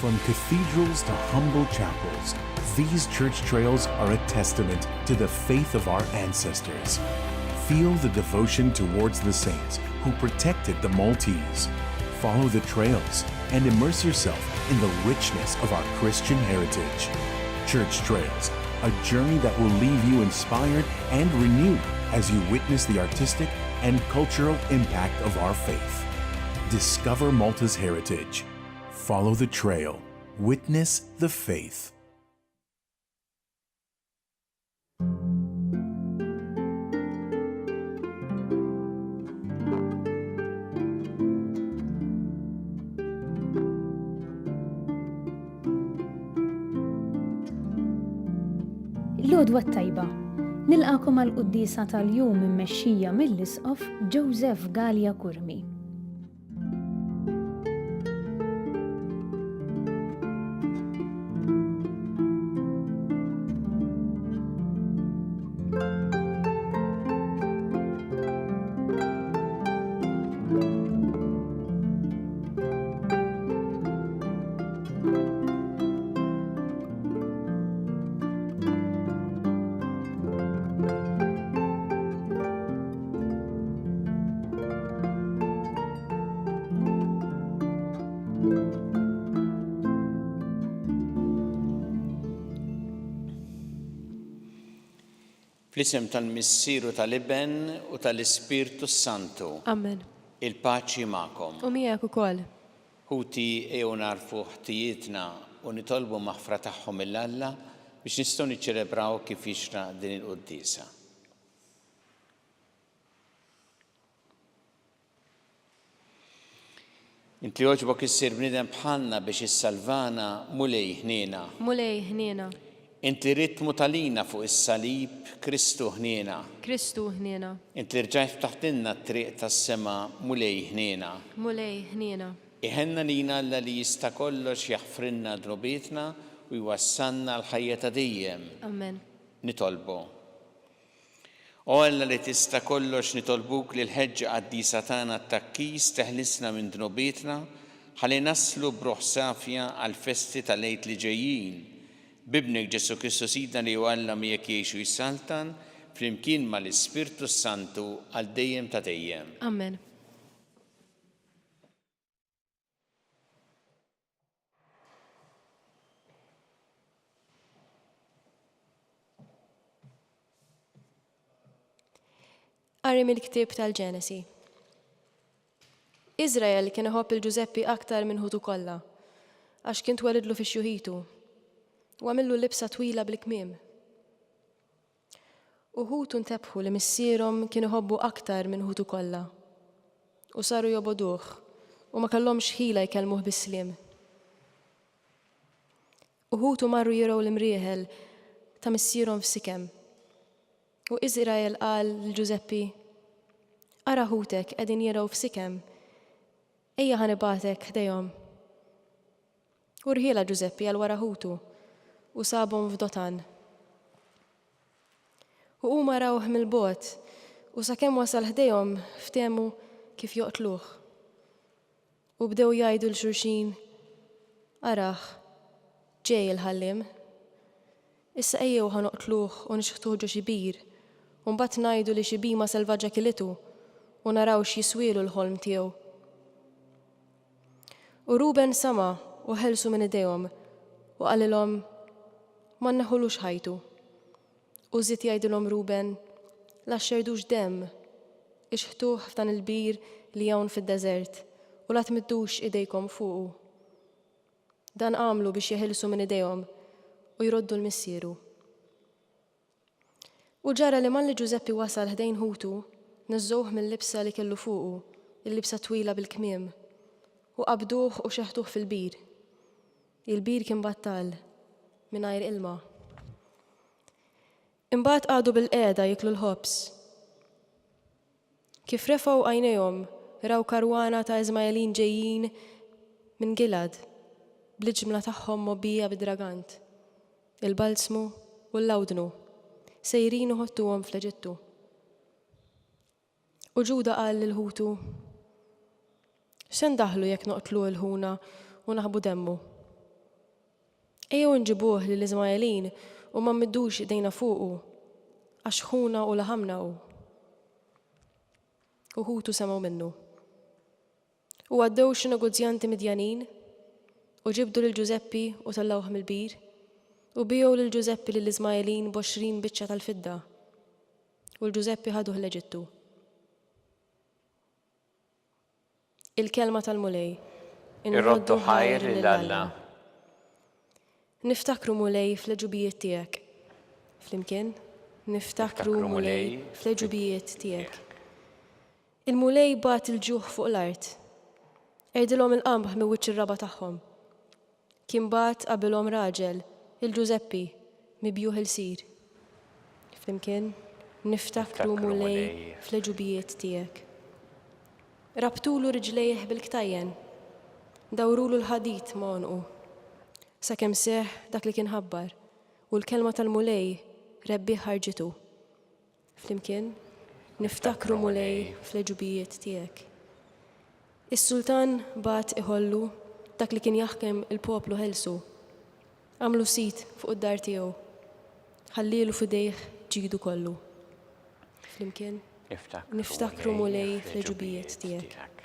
From cathedrals to humble chapels, these church trails are a testament to the faith of our ancestors. Feel the devotion towards the saints who protected the Maltese. Follow the trails and immerse yourself in the richness of our Christian heritage. Church Trails, a journey that will leave you inspired and renewed as you witness the artistic and cultural impact of our faith. Discover Malta's heritage. Follow the trail. Witness the faith. L-għodwa tajba, nilqakom għal-quddisa tal-jum immexxija mill-isqof Joseph Gallia Kurmi. Fl-isem tal-Missieru tal-Iben u tal-Ispirtu Santu. Amen. Il-paċi ma'kom. U miegħek ukoll. Ħuti ejjew narfu ħtijietna u nitolbu maħfra tagħhom mill-Alla biex nistgħu niċċelebraw kif jixra din il-quddisa. Inti jogħġbok issir bniedem bħalna biex issalvana mulej ħniena. Mulej ħniena. Inti ritmu talina fuq is-salib Kristu ħniena. Kristu ħniena. Inti rġajt taħtinna t-triq tas-sema mulej ħniena. Mulej ħniena. Iħenna lina Alla li jista' kollox jaħfrinna drobietna u jwassalna l-ħajja ta' dejjem. Amen. Nitolbu. O Alla li tista' kollox nitolbuk li l-ħeġġa qaddisa tagħna t-takkis teħlisna minn drobietna ħalli naslu b'ruħ safja għall-festi tal-Għid li ġejjin. Bibnek Ġesu Kristu Sidna li Alla miegħek jgħixu jissaltan flimkien mal-Ispirtu Santu għal dejjem ta' dejjem. Amen. Qari mill-ktieb tal-Ġenesi. Iżrael kien iħobb il-Ġuseppi aktar minn ħutu kollha għax kien twelidlu fix-xuħitu u għamillu libsa twila bil-kmiem. U ħutu ntebħu li missierhom kienu ħobbu aktar minn ħutu kollha u saru joboduh u ma kellhomx ħila jkellmuh bis-sliem. U ħutu marru jiraw l-imrieħel ta' missierhom f'Sikem. U Iżrael qal l-Ġuseppi: Ara ħutek qegħdin jiraw f'Sikem, ejja ħanibatek ħdejhom. U rħiela Ġuseppi għal wara ħutu u sabhom f'Dotan. U huma rawh mill-bogħod u sakemm wasal ħdejhom ftehmu kif joqtluh. U bdew jgħidu l-xulxin: Arah, ġej il-ħalliem. Issa ejjew ħanoqtluh u nixħtuh ġo xi bir, u mbagħad ngħidu li xi bima selvaġġa kilitu u naraw x'jiswielu l-ħolm tiegħu. U Ruben sama u ħelsu minn idejhom u qalilhom: Ma nneħħulux ħajtu. U żied jgħidilhom Ruben: La xxerdux demm, ixħtuh f'dan il-bir li hawn fid-deżert u la tmiddux idejkom fuqu. Dan għamlu biex jeħilsu minn idejhom u jroddu l-missieru. U ġara li malli Ġuseppi wasal ħdejn ħutu, niżżowh mill-libsa li kellu fuqu, il-libsa twila bil-kmiem, u qabduh u xeħtuh fil-bir. Il-bir kien battal mingħajr ilma. Imbagħad qagħdu bil-qiegħda jiklu l-ħobs. Kif refgħu għajnejhom raw karwana ta' Iżmaelin ġejjin minn Gilad, bl-ġmla tagħhom mobbija bid-dragant, il-balsmu u l-lawdnu, sejrin uħottuhom fl-Eġittu. U Ġuda qal lil-ħutu: X'se ndaħlu jekk noqtlu l-ħuna u naħbu demmu? Ejjew nġibuh lill-Iżmaelin u ma mmiddux idejna fuqu għax ħuna u laħamna hu. Uħutu semgħu minnu. U għaddew xi negozjanti Midjanin u ġibdu lil Ġuseppi u tellawh mill-bir u bijew lil Ġuseppi lill-Iżmaelin b'20 biċċa tal-fidda. U l-Ġuseppi ħaduh l-Eġittu. Il-kelma tal-mulej. Ir-roddu ħajr lill-Alla. Niftakru mulej fl-ġubijiet tiegħek. Flimkien, niftakru mulej fl-ġubijiet tiegħek. Il-mulej bat il-ġuħ fuq l-art. Erdilhom il-qamħ minn wiċċ ir-raba tagħhom. Kien bat qabilhom raġel, il-Ġuseppi, mibjuħ il-sir. Flimkien, niftakru mulej fl-ġubijiet tiegħek. Rabtulu riġlejh bil-ktajjen, dawrulu l-ħadit monqu. Sakemm seħ dak li kien ħabbar u l-kelma tal-mulej rebbieħ ħarġitu. Flimkien, niftakru mulej fl-ġubijiet tiegħek. Is-sultan bat iħollu dak li kien jaħkem il-poplu ħelsu. Għamlu sit fuq id-dar tiegħu. Ħallielu f'idejh ġidu kollu. Flimkien, niftakru mulej fl-ġubijiet tiegħek.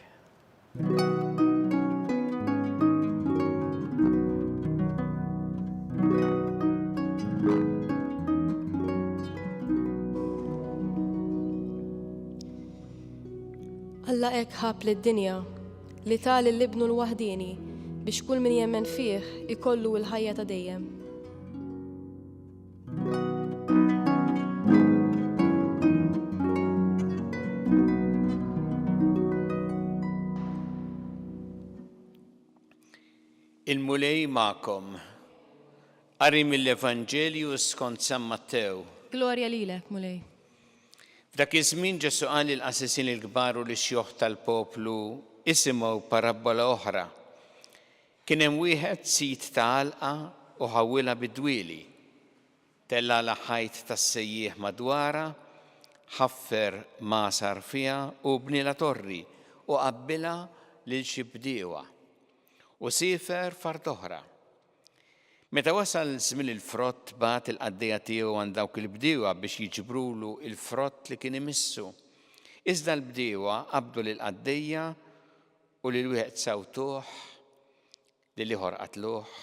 Alla hekk ħab lid-dinja li tal l-ibnu l-waħdini biex kull min jemmen fih ikollu l-ħajja ta' dejjem. Il-mulej ma'kom. Qari mill-Evanġelju skont San Mattew. Glorja lilek, mulej. F'dak iż-żmien Ġesu qal lill-qasisin il-kbar u l-xjuħ tal-poplu isimgħu parabola oħra. Kien hemm wieħed sit ta' għalqa u ħawwilha bid-dwieli. Tella ħajt tas-sejjieħ madwarha, ħaffer masar fiha u bniela torri u qabbilha lil xi bdiewa u sifer fard oħra. Meta wasal żmien il-frott bat il-qaddejja tiegħu għand dawk il-bdiewa biex jiġbrulu il-frott li kien imissu. Iżda l-bdiewa qabdu lill-qaddejja u lil wieħed sawtuh, lil ieħor qatluh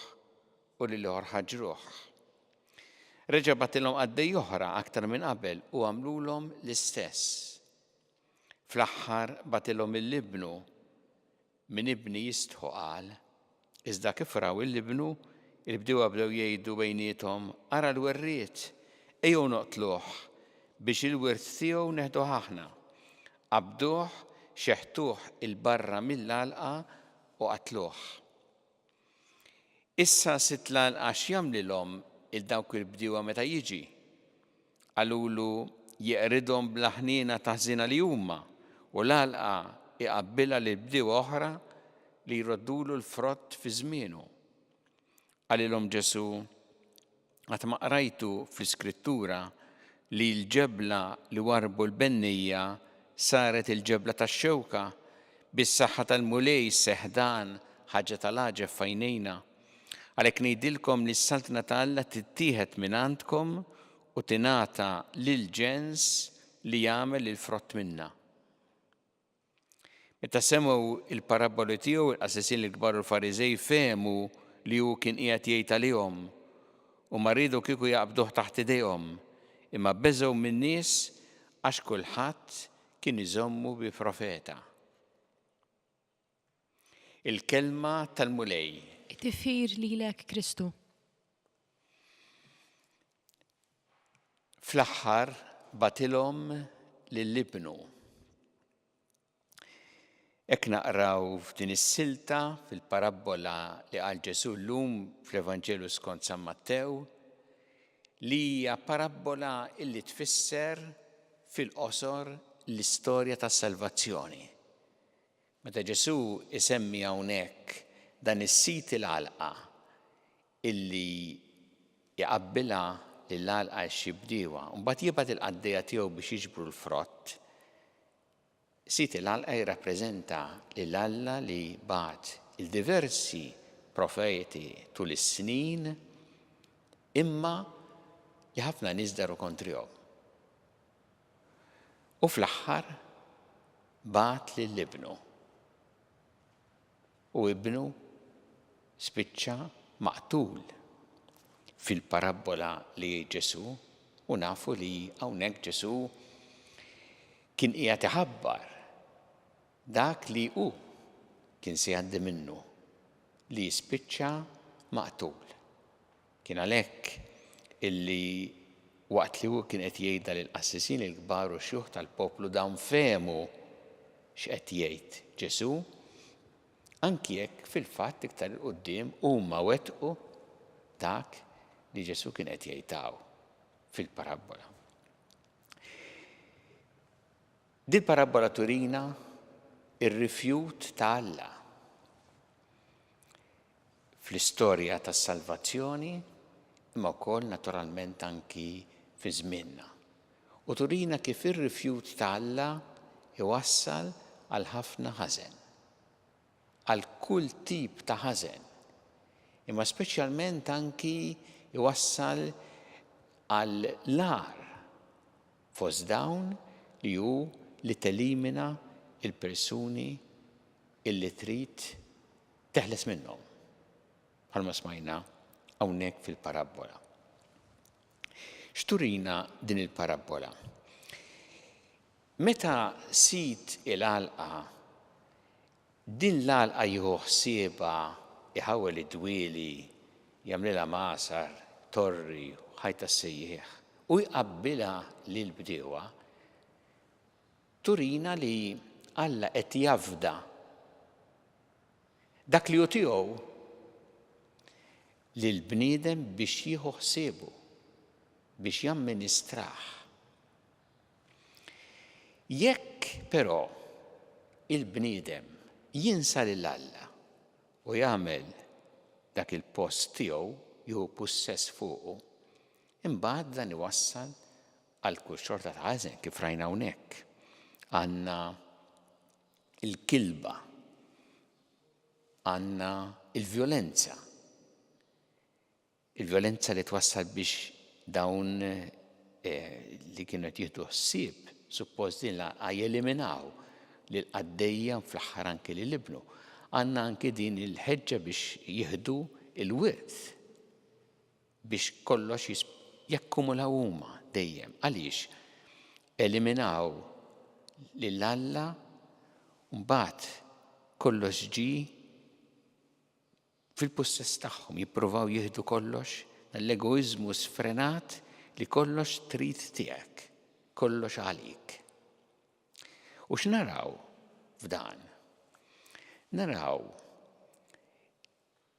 u lil ieħor ħaġruh. Reġa' bagħtilhom qaddejja oħra aktar minn qabel u għamlulhom l-istess. Fl-aħħar bagħtilhom il-libnu min ibni jistħu qal. Iżda kif raw il-libnu, il-bdiewa bdew jgħidu bejniethom ara l-werriet, ejjew noqtluh biex il-wirt tiegħu neħduh aħna. Qabduh, xeħtuh il-barra mill-għalqa u qatluh. Issa sitt l-għalqa x'jagħmlilhom il-dawk il-bdiewa meta jiġi? Qalulu jeqridhom bl-ħniena taħżina li huma u l-għalqa iqabbilha lil bdiewa oħra li jroddulu l-frott fi żmienu. Qalilhom Ġesu, għad ma qrajtu fl-Iskrittura li l-ġebla li warbu l-bennija saret il-ġebla tax-xewka bis-saħħa tal-mulej seħdan ħaġa tal-ħaġa f'għajnejna. Għalhekk ngħidilkom li s-saltna ta' Alla tittieħed minn għandkom u tingħata lil ġens li jagħmel il-frott minnha. Meta semgħu il-paraboli tiegħu il-qasisin il-kbar u l-Fariżej fehmu li hu kien qiegħed jgħid għalihom u ma rridu kieku jaqbduh taħt idejhom, imma beżgħu min-nies għax kulħadd kien iżommu bi profeta. Il-kelma tal-mulej. Tifir lilek Kristu. Fl-aħħar bagħtilhom lill-ibnu. Hekk naqraw f'din is-silta fil-parabola li qal Ġesu llum fl-Evanġelju skont San Mattew li hija parabola illi tfisser fil-qosor l-istorja tas-salvazzjoni. Meta Ġesu isemmi hawnhekk dan is-sit il-għalqa illi jaqabbilha lill-għalqa xi bdiewa u mbagħad jibgħat il-qaddejja tiegħu biex jiġbru l-frott. Sit il-għalqa jirrappreżenta lill Alla li bagħat il-diversi profeti tul is-snin imma li ħafna nies daru kontrihom. U fl-aħħar bat lill-ibnu. U ibnu spiċċa maqtul fil-parabola li Ġesu, u nafu li hawnhekk Ġesu kien qiegħed iħabbar dak li hu kien se jgħaddi minnu li spiċċa maqtul. Kien għalhekk illi waqt li hu kien qed jgħidha lill-qassisin il-kbar u xjuħ tal-poplu dawn fehmu x'qed jgħid Ġesu, anki jekk fil-fatt iktar il quddiem huma wettqu dak li Ġesu kien qed jgħidhaw fil-parabola. Din parabola turina ir-rifjut ta' Alla fl-istorja tas-salvazzjoni imma wkoll naturalment anki fi żmienna. U turina kif ir-rifjut ta' Alla iwassal għal ħafna ħażen, għal kull tip ta' ħażen, imma speċjalment anki iwassal għal lar fost dawn li hu li telimina il-persuni illi trid teħles minnhom. Bħalma smajna hawnhekk fil-parabola. X'turina din il-parabola? Meta sit il-għalqa, din l-għalqa jieħu ħsiebha iħawel id-dwieli, jagħmlilha masar, torri, ħajta sejjieħ, u jqabbilha lill-bdiewa, turina li Alla qed jafda dak li hu tiegħu lill-bniedem biex jieħu ħsiebu, biex jamministrah. Jekk però il-bniedem jinsa lil Alla u jagħmel dak il-post tiegħu jew possess fuqu, imbagħad dan iwassal għal kull xorta ta' ħażen kif rajna hawnhekk. Għandna il-kilba, għandna il-vjolenza. Il-vjolenza li twassal biex dawn li kienu qed jieħdu ħsieb suppost din jeliminaw lil qaddejja fl-aħħar anke lill-ibnu. Għandna anke din il-ħeġġa biex jieħdu il-wirth biex kollox jakkumulaw huma dejjem. Għaliex eliminaw lil Alla mbagħad kollox ġi fil-possess tagħhom, jippruvaw jieħdu kollox l-egoiżmu sfrenat li kollox trid tiegħek, kollox għalik. U x'naraw f'dan? Naraw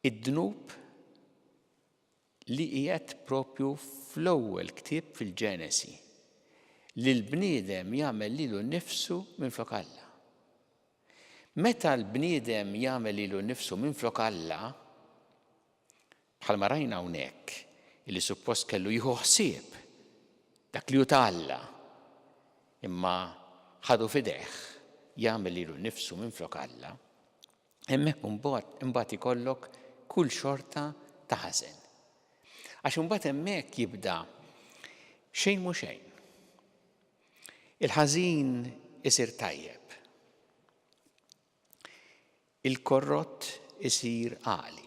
id-dnub li qiegħed propju fl-ewwel ktieb fil-Ġenesi li l-bniedem jagħmel lilu nnifsu minflok Alla. Meta l-bniedem jagħmel lilu nnifsu minflok Alla, bħalma rajna hawnhekk li suppost kellu jieħu ħsieb dak li hu ta' Alla, imma ħadu fideh jagħmel lilu nnifsu minflok Alla, hemmhekk imbagħad ikollok kull xorta ta' ħażen. Għax imbagħad hemmhekk jibda xejn mhu xejn. Il-ħażin isir tajjeb. Il-korrott isir għali.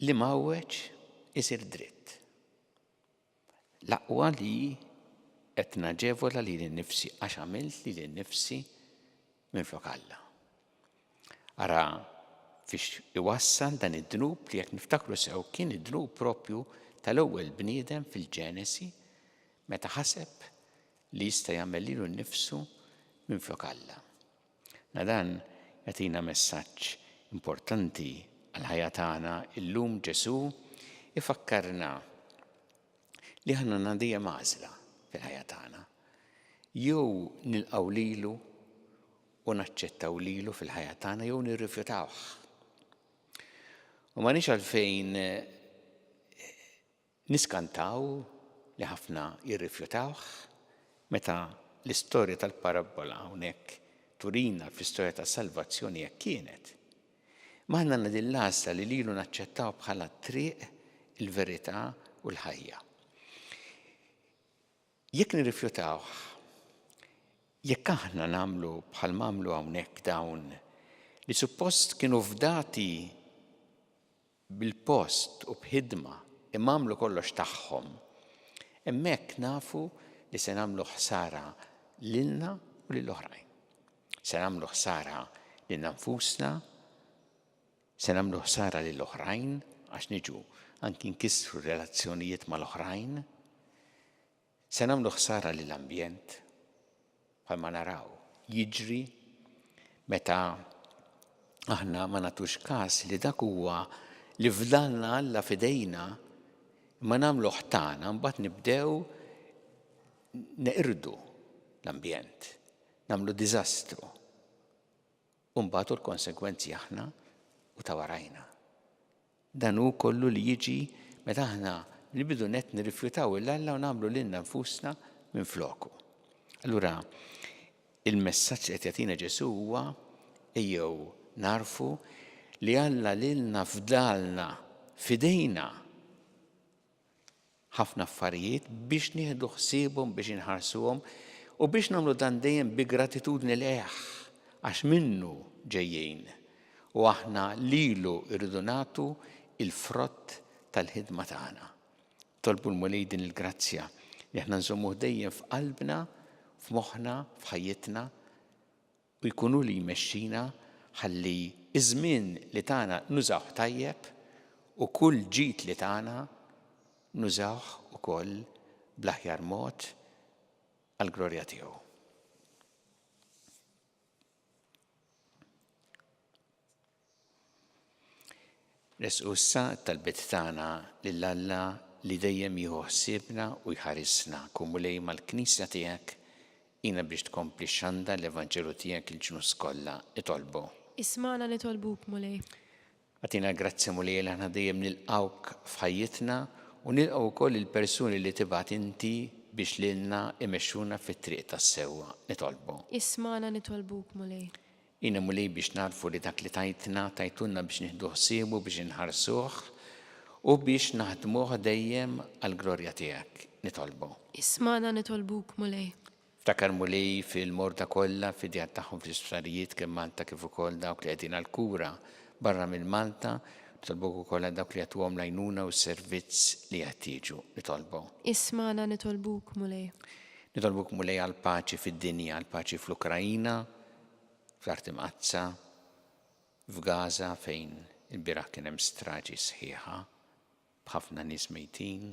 Li mawweġ isir dritt. L-aqwa li qed naġevola li l-nifsi għax għamilt li l-nifsi minflok Alla. Ara fiex iwassal dan id-dnub li jekk niftakru sew kien id-dnub propju tal-ewwel bniedem fil-Ġenesi meta ħaseb li jista' jagħmel lilu nnifsu minflok Alla. Dan jagħtina messaġġ importanti għal ħajja tagħna illum Ġesu ifakkarna li aħna dejjem għażla fil-ħajja tagħna. Jew nilqgħu lilu u naċċettaw lilu fil-ħajja tagħna jew nirrifjutawh. U m'għandniex għalfejn niskantaw li ħafna jirrifjutawh meta l-istorja tal-parabola hawnhekk turina fl-istorja tas-salvazzjoni jekk kienet. Maħna nadillasa li lilu naċċettaw bħala triq il-verità u l-ħajja. Jekk nirrifjutaw, jekk aħna namlu bħal mamlu hawnhekk dawn li suppost kienu fdati bil-post u b'ħidma imamlu kollox tagħhom, hemmhekk nafu li se nagħmlu ħsara lilna u lill-oħrajn. Se nagħmlu ħsara lilna nfusna, se nagħmlu ħsara lill-oħrajn għax niġu anki nkissru relazzjonijiet mal-oħrajn, se nagħmlu ħsara lill-ambjent bħalma naraw jiġri meta aħna ma nagħtux każ li dak huwa li fdalna Alla fidejna ma nagħmlu ħtana mbagħad nibdew neqirdu l-ambjent, nagħmlu diżastru. U mbagħad l-konsegwenzi aħna u ta' warajna. Dan hu kollu li jiġi meta aħna nibdu net nirrifjutaw il-Alla u nagħmlu lilna nfusna minn floku. Allura il-messaġġ qed jagħtina Ġesu huwa ejjew narfu li Alla lilna fdalna fidejna ħafna affarijiet biex nieħdu ħsiebhom biex inħarsuhom u biex nagħmlu dan dejjem bi gratitudni leħ għax minnu ġejjin u aħna lilu irridu nagħtu il-frott tal-ħidma tagħna. Tolbu l-Mulej din il-grazzja li aħna nżommuh dejjem f'qalbna, f'moħħna, f'ħajjitna u jkunu li jmexxina ħalli iż-żmien li tagħna nużawh tajjeb u kull ġid li tagħna nużawh ukoll bl-aħjar mod għall-glorja tiegħu. Resqu issa tal-bit tagħna lill-Alla li dejjem jieħu ħsiebna u jħarisna kumulej mal-Knisja tiegħek jiena biex tkompli xanda l-Evanġelu tiegħek il-ġnus kollha itolbu. Ismana nitolbuk, Mulej. Għatina grazzja Mulej li aħna dejjem nilqawk f'ħajjitna u nilqgħu wkoll il-persuni li tibgħat inti biex lilna imexxuna fit-triq tas-sewwa nitolbu. Ismana nitolbuk, Mulej. Jiena Mulej biex narfu li dak li tajtunna biex nieħdu ħsiebu biex inħarsuh u biex naħdmuh dejjem għall-glorja tiegħek nitolbu. Ismana nitolbuk, Mulej. Ftakar Mulej fil-morda kollha fid-djar tagħhom fl-isptarijiet kemm Malta kif ukoll dawk li qegħdin għall-kura barra minn Malta, nitolbuk ukoll għal dawk li għatuhom l-għajnuna u s-servizz li jeħtieġu nitolbu. Ismana nitolbuk, Mulej. Nitolbuk Mulej għal paċi fid-dinja, għal paċi fl-Ukrajina, fl-Art Imqazza, f'Gaza fejn il-biraħ kien hemm straġi sħiħa b'ħafna nies mejtin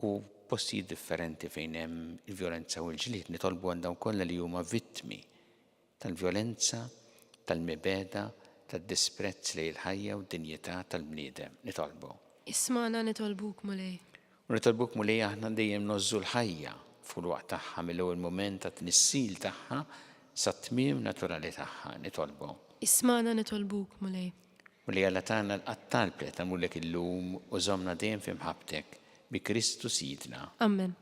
u postijiet differenti fejn hemm il-vjolenza u l-ġlied nitolbu għal dawn kollha li huma vittmi tal-vjolenza, tal-mibeda, tad-disprezz lejn il-ħajja u d-dinjità tal-bniedem nitolbu. Ismana nitolbuk, Mulej. U nitolbuk Mulej aħna dejjem nożżu l-ħajja fuq il-waqt tagħha mill-ewwel mument ta' tnissil tagħha sa tmiem naturali tagħha nitolbu. Ismana nitolbuk, Mulej. Mulej Alla tagħna l-qattal li tagħmulek illum u żommna dejjem fi mħabbtek bi Kristu Sidna. Amen.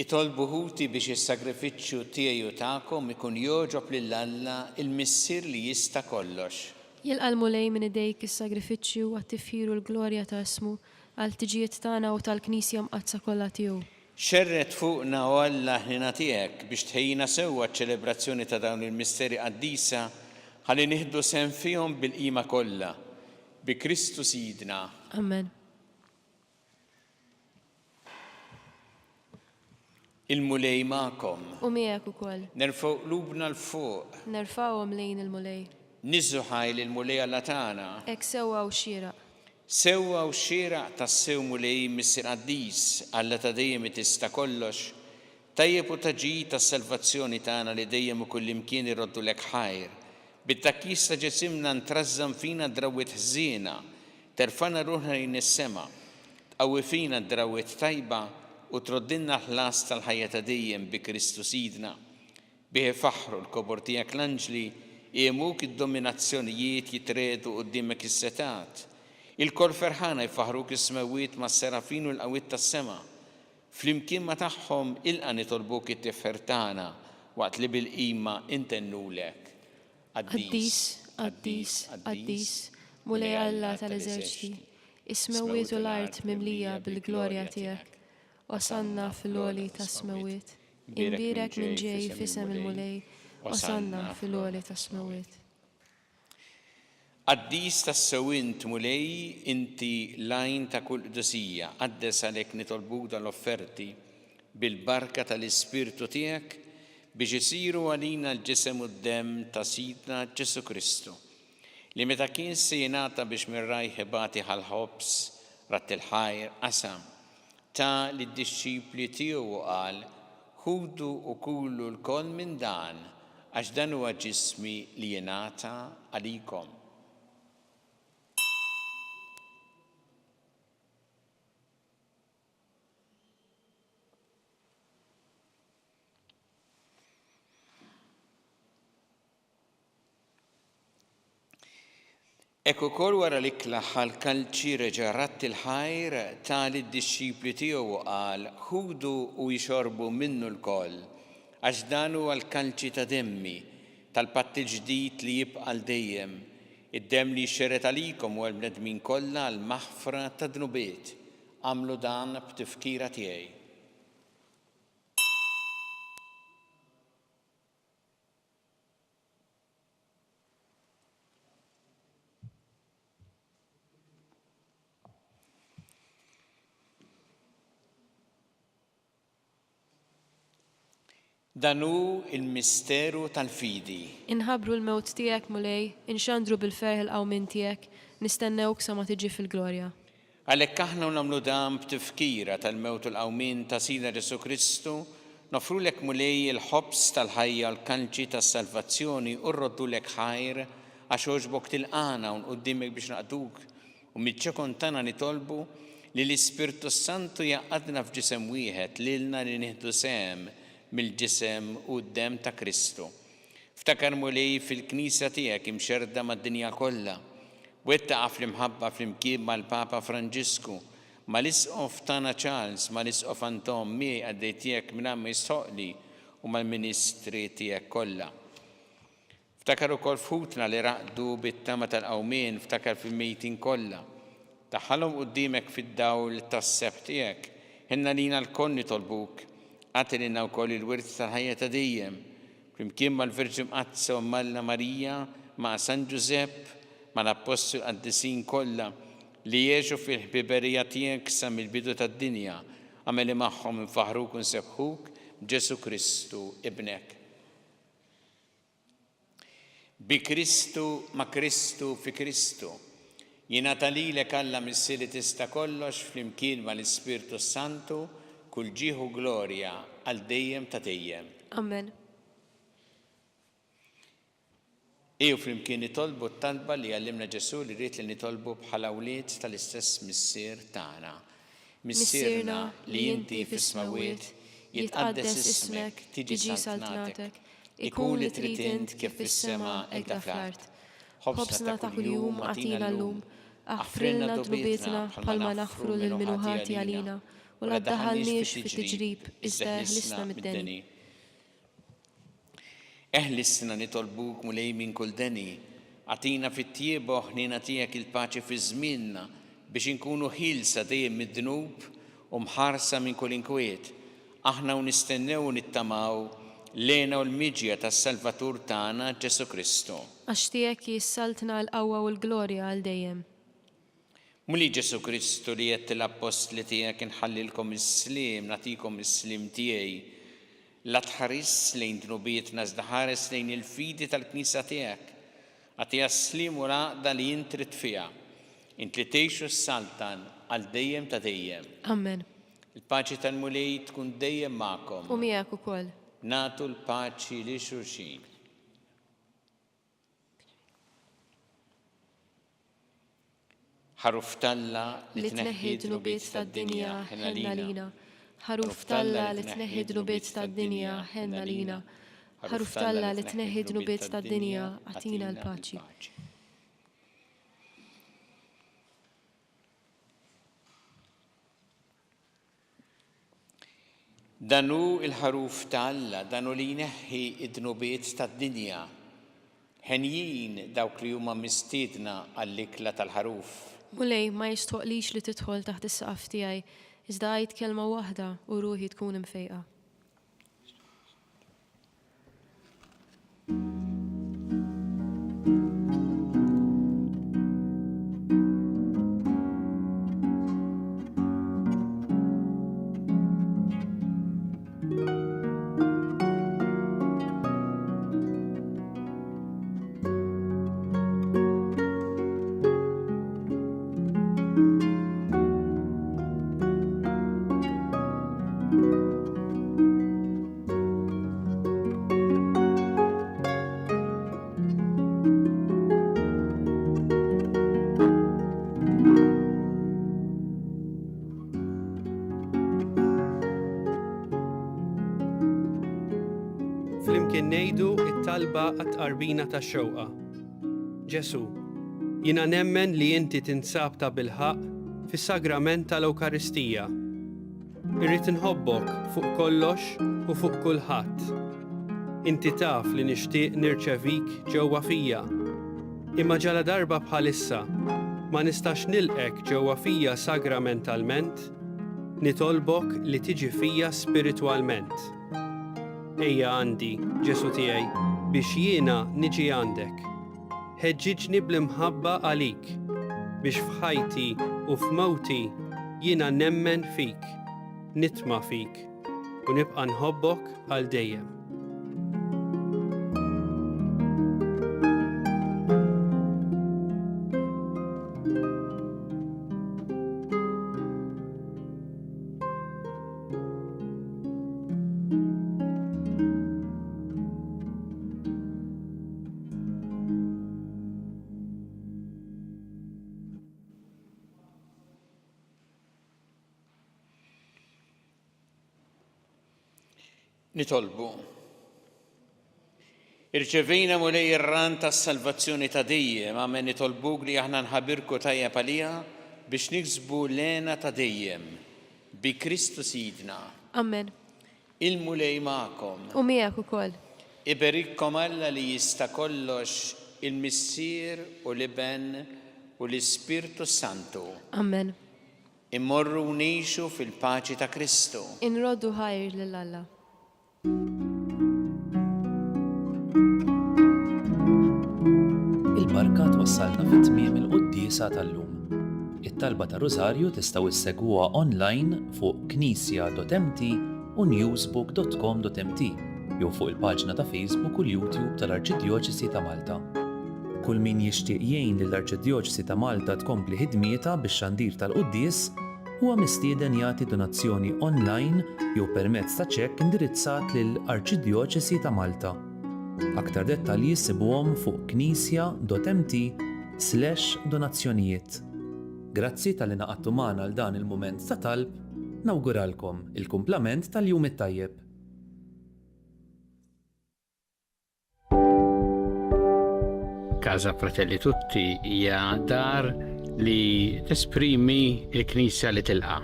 Itolbu ħuti biex is-sagrifiċċju tiegħi u tagħkom ikun jogħġob lil Alla il-Missier li jista' kollox. Jilqa' l-mulej minn idejk is-sagrifiċċju għat-tifħir u l-glorja ta' ismu għal tiġijiet tagħna u tal-Knisja mqazza kollha tiegħu. Xerret fuqna u Alla ħnina tiegħek biex tħejjina sewwa ċ-ċelebrazzjoni ta' dawn il-misteri qaddisa ħalli nieħdu sehem fihom bil-qima kollha. Bi Kristu Sidna. Amen. Il-mulej magħkom. U miegħek ukoll. Nerfgħu qlubna l fuq. Nerfawhom lejn il-mulej. Niżżu ħajl il-mulej Alla tagħna. Hekk sewwa u xieraq. Sewwa u xieraq tas-sew mulej Missier Qaddis Alla ta' dejjem tista' kollox. Tajjeb u taġid tas-salvazzjoni tagħna li dejjem u kullimkien irroddu lek ħajr. Bit-takkis ta' ġisimna ntrażżam fina drawwiet ħżiena, terfana ruħna lejn is-sema, tqawwi fina drawwiet tajba u troddinna ħlas tal-ħajja ta' dejjem bi Kristu Sidna. Bih faħru l-kobor tiegħek l-anġli jemuk id-dominazzjonijiet jitredu qudiemek is-setat. Il-kol ferħana jfaħruk is-smawiet mas-serafin u l-qawwiet tas-sema. Flimkien ma tagħhom ilqa' nitolbuk it-tifħir tagħna waqt li bil-qima intennulek. Qaddis, qaddis, qaddis, mulej Alla tal-eżerċiti, is-smawiet u l-art mimlija bil-glorja tiegħek. Osanna fil-għoli tas-smawiet, imbirek minn ġej fisem il-mulej, osanna fil-għoli tas-smawiet. Qaddis tas-sewint mulej inti lajn ta' kull qdusija, qaddes għalhekk nitolbuk dal-offerti bil-barka tal-Ispirtu tiegħek biex isiru għalina l-ġisem u d-dem ta' Sidna Ġesu Kristu, li meta kien se jingħata biex mir-rajħ ibati ħal-ħobs rat il-ħajr qasam ta' li d-disċipli tiegħu qal ħudu u kullu l-koll minn dan għax dan huwa ġismi li jingħata għalikom. Ekku kol wara l-ikla ħal-kalċi reġa' ratti l-ħajr tali d-disċipli tiegħu qal ħudu u jxorbu minnu l-koll għax dan huwa l-kalċi ta' demmi tal-patt il-ġdid li jibqa' dejjem id-demm li jxerret għalikom u għall-bnedmin kollha għall-maħfra ta' dnubiet. Għamlu dan b'tifkira tiegħi. Danu il-misteru tal-fidi. Inħabru l-mewt tiegħek mulej, inxandru bil-ferħ il-qawmin tiegħek, nistennewk sa ma tiġi fil-glorja. Għalhekk aħna nagħmlu dan b'tifkira tal-mewt u l-qawmin ta' Sidna Ġesu Kristu, nofrulek mulej il-ħobs tal-ħajja l-kanċi tas-salvazzjoni u rroddulek ħajr għax oġbok tilqana u nquddimek biex naqduk u miċ-ċekon tagħna nitolbu li l-Ispirtu Santu jaqadna f'ġisem wieħed lilna li nieħdu sehem mill-ġisem u d-dem ta' Kristu. Ftakar mulej fil-Knisja tiegħek imxerda mad-dinja kollha. Wettaqa fl-imħabba fl-imkien mal-Papa Franġisku, mal-Isqof tagħna Charles, mal-Isqof Anton miegħi għaddej tiegħek minn Ammi Soqli u mal-Ministri tiegħek kollha. Ftakar ukoll futna li raqdu bit-tama tal-qawmien, ftakar fil-mejtin kollha. Taħħalhom quddiemek fid-dawl tas-seb tiegħek. Ħinna lina l-koll nitolbuk. Għatilina wkoll il-wirt tal-ħajja ta' dejjem, flimkien mal-Verġi Mqazza u Malla Marija, ma' San Giusepp, mal-Apostol qaddisin kollha li jgħixu fil-ħbiberija tiegħek sa mill-bidu tad-dinja, għameli magħhom infaħruk u nsebħuk b'Ġesu Kristu ibnek. Bi Kristu, ma' Kristu, fi Kristu. Jingħata lilek Alla Missier li tista' kollox flimkien mal-Ispirtu Santu kull ġieħu glorja għal dejjem ta' dejjem. Amen. Ejju flimkien nitolbu t-talba li għallimna Ġesu li rrid li nitolbu bħala awliet tal-istess missier tagħna. Missierna li inti fis-smawiet jitqaddes ismek, tiġi saltnatek, ikun li trid int kif fis-sema hekk fl-art. Ħobsna ta' kuljum għatina llum, aħfrilna dnubietna bħalma naħfru lil min ħati għalina u la ddaħħalniex fit-tiġrib, iżda eħlisna mid-deni. Eħlisna nitolbuk mulej minn kull deni, għatina fit-tjieba ħnina tiegħek il-paċi fi żmienna biex inkunu ħilsa dejjem mid-dnub u mħarsa minn kull inkwiet. Aħna u nistennew u nittamaw lena u l-miġja tas-Salvatur tagħna Ġesu Kristu. Għax tiegħek jissaltna l-qawwa u l-glorja għal dejjem. Muli Ġesu Kristu li qed l-apostli tiegħek inħallilkom is-sliem, nagħtikom is-sliem tiegħi. La tħares lejn dnubietna iżda ħares lejn il-fidi tal-Knisja tiegħek. Għatija s-slim u laqda li jintrit fiha. Int li tgħixu s-saltan għal dejjem ta' dejjem. Amen. Il-paċi tal-mulej tkun dejjem magħkom. U miegħek ukoll. Nagħtu l-paċi li xulxin. Ħaruf talla li tneħħi dnubiet tad-dinja ħenna lina. Ħaruf talla li tneħħi dnubiet tad-dinja ħenna lina. Ħaruf talla li tneħħi dnubiet tad-dinja għatina l-paċi. Danu il-ħaruf talla, danu li jneħħi id-dnubiet tad-dinja. Ħenjin dawk li huma mistiedna għall-ikla tal-ħaruf. Mulej ma jistoqlix li tidħol taħt is-saqaf tiegħi, iżda għid kelma waħda u ruħi tkun imfejqa. Flimkien ngħidu it-talba għat-qarbina tax-xewqa. Ġesu, jiena nemmen li inti tinsab ta' bilħaq fis-sagrament tal-Ewkaristija. Irrid inħobbok fuq kollox u fuq kulħadd. Inti taf li nixtieq nirċevik ġewwa fija. Imma ġala darba bħalissa ma nistax nilqek ġewwa fija sagramentalment, nitolbok li tiġi fija spiritwalment. Ejja għandi, Ġesu tiegħi, biex jiena niġi għandek. Ħeġġiġni bl-imħabba għalik, biex f'ħajti u f'mowti jiena nemmen fik, nitma' fik u nibqa' nħobbok għal dejjem. Nitolbu. Irċevejna mulej ir-ran tas-salvazzjoni ta' dejjem, amen nitolbuk li aħna nħabirku tajjeb għalija biex niksbu lena ta' dejjem bi Kristu Sidna. Amen. Il-mulej magħkom. U miegħek ukoll. Iberikkom Alla li jista' kollox il-Missier u l-Iben u l-Ispirtu Santu. Amen. Immorru ngħixu fil-paċi ta' Kristu. Inroddu ħajr lil Alla. Il-barka twassalna fit-tmiem il-quddiesa tal-lum. It-talba ta' Rożarju tistgħu issegwuha online fuq knisja.mt u newsbook.com.mt jew fuq il-paġna ta' Facebook u l-YouTube tal-Arċidjoċesi ta' Malta. Kull min jixtieq jgħin lill-Arċidjoċesi ta' Malta tkompli ħidmietha bix-xandir tal-quddies huwa mistieden jagħti donazzjoni online jew permezz ta' ċekk indirizzat lill-Arċidjoċesi ta' Malta. Aktar dettalji sibuhom fuq knisja.mt/donazzjonijiet. Grazzi tal-li naqadtu magħna għal dan il-mument ta' talb, nawguralkom il-kumplament tal-jum it-tajjeb. Casa Fratelli Tutti hija dar li tesprimi l-Knisja li tilqa'.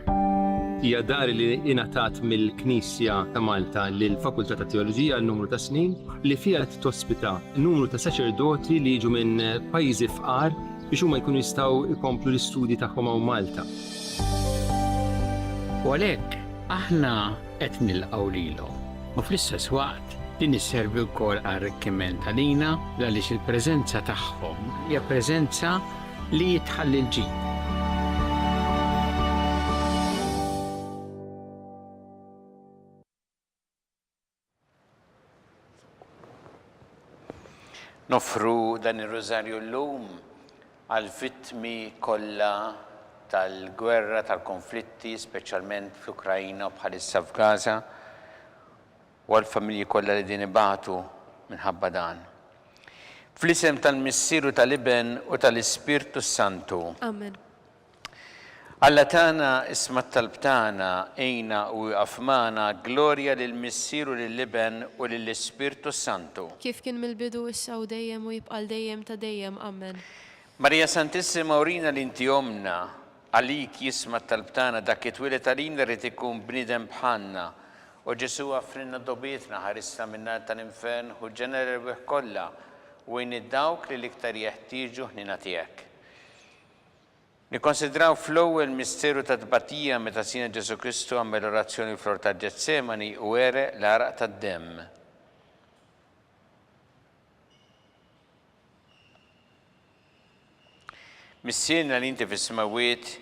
hija dar li ingħatat mill-Knisja ta' Malta lill-Fakultà ta' Teoloġija għal numru ta' snin li fiha qed tospita numru ta' saċerdoti li jiġu minn pajjiżi fqar biex huma jkunu jistgħu jkomplu l-istudji tagħhom hawn Malta. U għalhekk aħna qed nilqgħu lilhom. U fl-istess waqt din isservi wkoll arricchiment għalina għaliex il-preżenza tagħhom hija preżenza li jitħalli l-ġid. Nofru dan ir-rożarju llum għal vittmi kollha tal-gwerra, tal-konflitti, speċjalment fl-Ukrajna u bħalissa f'Gaza, u għal-familji kollha li din ibatu minħabba dan. Fl-isem tal-Missieru tal-Iben u tal-Ispirtu Santu. Amen. Alla tagħna isma' talbtana ejna u afmana glorja lill-Missieru lill-Iben u lill-Ispirtu Santu. Kif kien mill-bidu issa u dejjem u jibqal dejjem ta' dejjem. Amen. Marija Santissima urina l-inti omna, għalik jisma' talbtana dak it-twilet għalina rrid ikun bniedem bħalna. U Ġesu għafrinna dobietna ħarissa minna tal-infern u ġenera l-weħ kollha u id-dawk li l-iktar jeħtieġu ħnina tiegħek. Nikkonsidraw fl-ewwel misteru ta' tbatija meta sina Ġesu Kristu għamel orazzjoni fl-ort ta' Ġetsemani u għere l-araq tad-demm. Missielna li inti fis-smawiet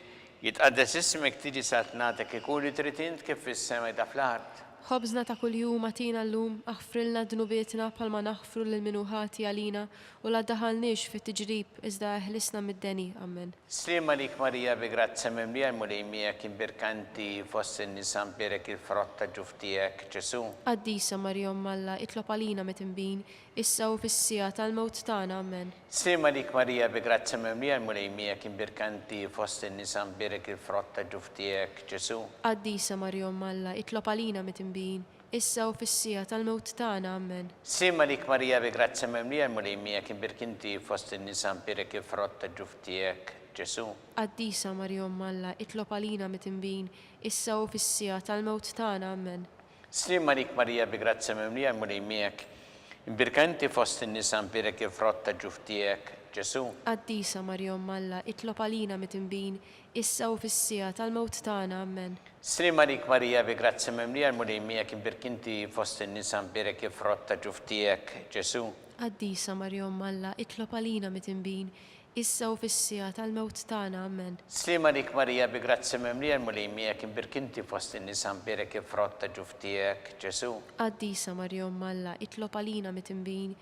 jitqaddes ismek tiġi sa tnatek ikun li trid int kif fis-sema ta' fl-art. Ħobżna ta' kuljum atina llum aħfrilna dnubietna bħalma naħfru lil minuħati għalina u la daħalniex fit-tiġrib iżda ħlisna mid-deni. Amen. Slima lik Marija bi grazza mimlija l-mulejmija kien birkanti fost in-nisa mbirek il-frott ta' ġuftijek Ġesu. Qaddisa Marja Malla itlob għalina metimbin issa u fis-sija tal-mewt tagħna. Amen. Slima lik Marija bi grazza mimlija l-mulejmija kien birkanti fost in-nisa mbirek il-frott ta' ġuftijek Ġesu. Qaddisa Marja Malla itlob għalina metimbin issa u fis-sija tal-mewt tagħna. Amen. Sima lik Marija bi grazza mimlija l-mulejmija kien birkinti fost in-nisa mbirek il-frott ta' ġuftijek Ġesu. Qaddisa Marja Malla itlob għalina metimbin issa u fis-sija tal-mewt tagħna. Amen. Sima lik Marija bi grazza mimlija l-mulejmija birkanti fost in-nisa mbirek il-frott ta' ġuftijek Ġesu. Qaddisa Marja Malla itlob għalina metimbin issa u fis-sija tal-mewt tagħna. Amen. Slima lik Marija bi grazza mimlija l-mulejmija kien birkinti fost in-nisa mbirek il-frott ta' ġuftijek Ġesu. Qaddisa Marja Malla itlob għalina metimbin issa u fis-sija tal-mewt tagħna. Amen. Slima lik Marija bi grazza mimlija l-mulejmija kien birkinti fost in-nisa mbirek il-frott ta' ġuftijek Ġesu. Qaddisa Marja Malla itlob għalina metimbin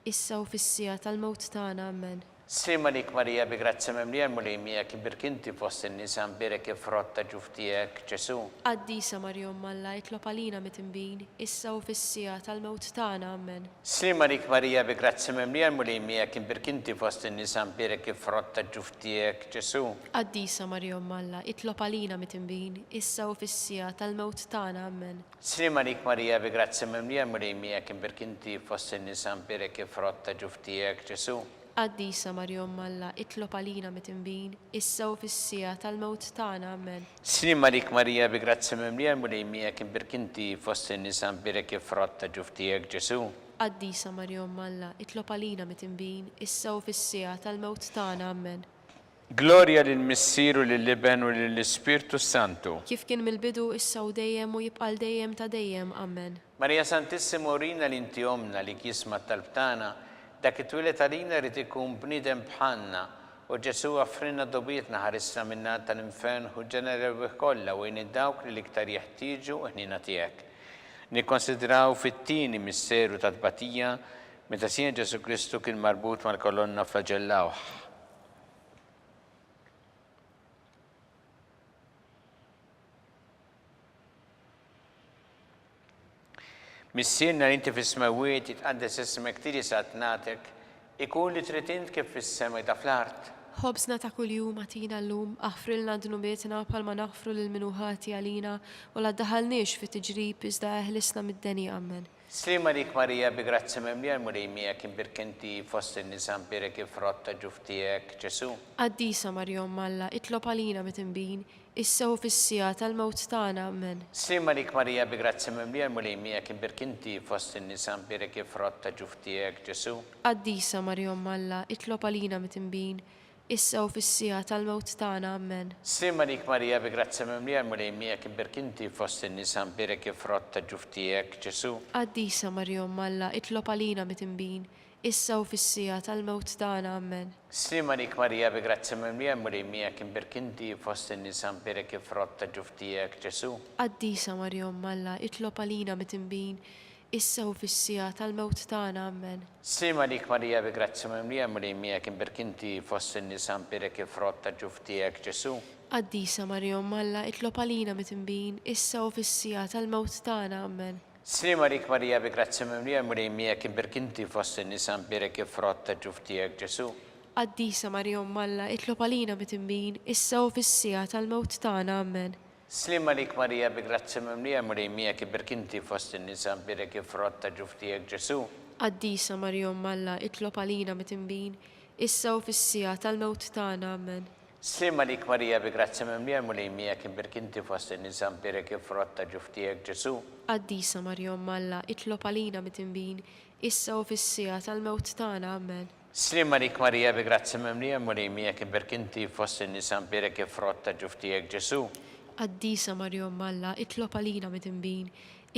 issa u fis-sija tal-mewt tagħna. Amen. Slima lik Marija bi grazza mimlija l-mulejmija kien birkinti fost in-nisa mbirek il-frott ta' ġuftijek Ġesu. Qaddisa Marja Malla itlob għalina metimbin issa u fis-sija tal-mewt tagħna. Amen. Slima lik Marija bi grazza mimlija l-mulejmija kien birkinti fost in-nisa mbirek il-frott ta' ġuftijek Ġesu. Qaddisa Marja Malla itlob għalina metimbin issa u fis-sija tal-mewt tagħna. Amen. Slima lik Marija bi grazza mimlija l-mulejmija kien birkinti fost in-nisa mbirek il-frott ta' ġuftijek Ġesu. Qaddisa Marja Malla itlob għalina metimbin issa u fis-sija tal-mewt tagħna. Amen. Slima lik Marija bi grazza mimlija l-mulejmija kien birkinti fost in-nisa mbirek il-frott ta' ġuftijek Ġesu. Qaddisa Marja Malla itlob għalina metimbin issa u fis-sija tal-mewt tagħna. Amen. Glorja lill-Missieru lill-Iben u lill-Ispirtu Santu. Kif kien mill-bidu issa u dejjem u jibqal dejjem ta' dejjem. Amen. Marija Santissima urina l-inti omna li jisma' talbtana dak it-twilet għalina rrid ikun bniedem bħalna u Ġesu għafrinna dobietna ħarissa minna tal-infern u ġenera l-weħ kollha u id-dawk li l-iktar jeħtieġu ħnina tiegħek. Nikkonsidraw fit-tieni misteru ta' tbatija meta sien Ġesu Kristu kien marbut mal-kolonna flagellawh. Missielna li inti fis-smawiet jitqaddes ismek tiġi sa tnatek ikun li trid int kif fis-sema ta' fl-art. Ħobżna ta' kuljum atina llum aħfrilna dnubietna bħalma naħfru lil minuħati għalina u la ddaħħalniex fit-tiġrib iżda ħlisna mid-deni. Amen. Slima lik Marija bi grazza mimlija l-mulejmija kien birkinti fost in-nisa mbirek il-frott ta' ġuftijek Ġesu. Qaddisa Marja Malla itlob għalina metimbin issa u fis-sija tal-mewt tagħna. Amen. Slima lik Marija bi grazzi mimlija mulejmija kien berkinti fost in-nisa mbirek ifrotta ġuftijek Ġesu. Qaddisa Marja Umm Alla, itlob għalina mit-tinbin, issa u fis-sija tal-mewt tagħna. Amen. Slima lik Marija bi grazzi mimlija mulejmija kien berkinti fost in-nisa mbirek ifrotta ġuftijek Ġesu. Qaddisa Marja Umm Alla, itlob għalina mit-tinbin, issa u fis-sija tal-mewt tagħna. Amen. Slima lik Marija bi grazzi mimlija mulejmija kien berkinti fost in-nisa mbirek ifrotta ġuftijek Ġesu. Qaddisa Marja Umm Alla, itlob għalina mit-tinbin, issa u fis-sija tal-mewt tagħna. Amen. Slima lik Marija bi grazzi mimlija mulejmija kien berkinti fost in-nisa mbirek ifrotta ġuftijek Ġesu. Qaddisa Marja Umm Alla, itlob għalina mit-tinbin, issa u fis-sija tal-mewt tagħna. Amen. Slima lik Marija bi grazzi mimlija mulejmija kien berkinti fost in-nisa mbirek ifrotta ġuftijek Ġesu. Qaddisa Marja Umm Alla, itlob għalina mit-tinbin, issa u fis-sija tal-mewt tagħna. Amen. Slima lik Marija bi grazzi mimlija mulejmija kien berkinti fost in-nisa mbirek ifrotta ġuftijek Ġesu. Qaddisa Marja Umm Alla, itlob għalina mit-tinbin, issa u fis-sija tal-mewt tagħna. Amen. Slima lik Marija bi grazzi mimlija mulejmija kien berkinti fost in-nisa mbirek ifrotta ġuftijek Ġesu. Qaddisa Marja Umm Alla, itlob għalina mit-tinbin, issa u fis-sija tal-mewt tagħna. Amen. Slima lik Marija bi grazzi mimlija mulejmija kien berkinti fost in-nisa mbirek ifrotta ġuftijek Ġesu. Qaddisa Marja Umm Alla, itlob għalina mit-tinbin,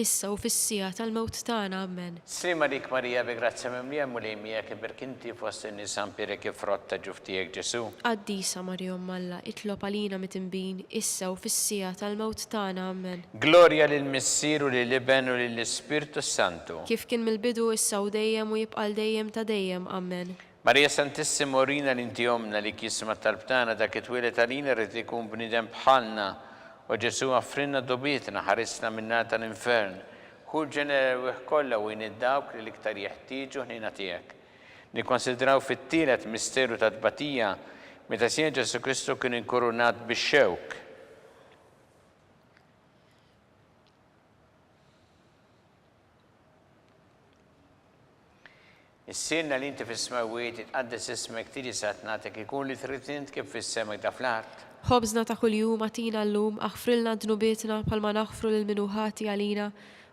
issa u fis-sija tal-mewt tagħna. Amen. Slima lik Marija bi grazzi mimlija mulejmija kien berkinti fost in-nisa mbirek ifrotta ġuftijek Ġesu. Qaddisa Marja Umm Alla, itlob għalina mit-tinbin, issa u fis-sija tal-mewt tagħna. Amen. Gloria lil Missier u lil Iben u lill Ispirtu Santu. Kif kien mill-bidu issa u dejjem u jibqa' dejjem ta' dejjem. Amen. Marija Santissima Orina li inti omna li kisma talbtana dak it-twilet għalina rrid ikun bniedem bħalna u Ġesu għaffrinna dobietna ħarisna minna tal-infern. Hu ġeneru kollha u dawk li l-iktar jeħtieġu ħnina tiegħek. Nikkonsidraw fit-tielet misteru ta' tbatija meta Sien Ġesu Kristu kien inkurunat bix-xewk. Is-sienna li inti fis-smawiet itqaddes ismek tiġi sat nagħtek ikun li trid int kif fis-semek da fl-art. Ħobżna ta' kuljum għatina llum, aħfrilna dnubietna palma naħfru l-minuħati għalina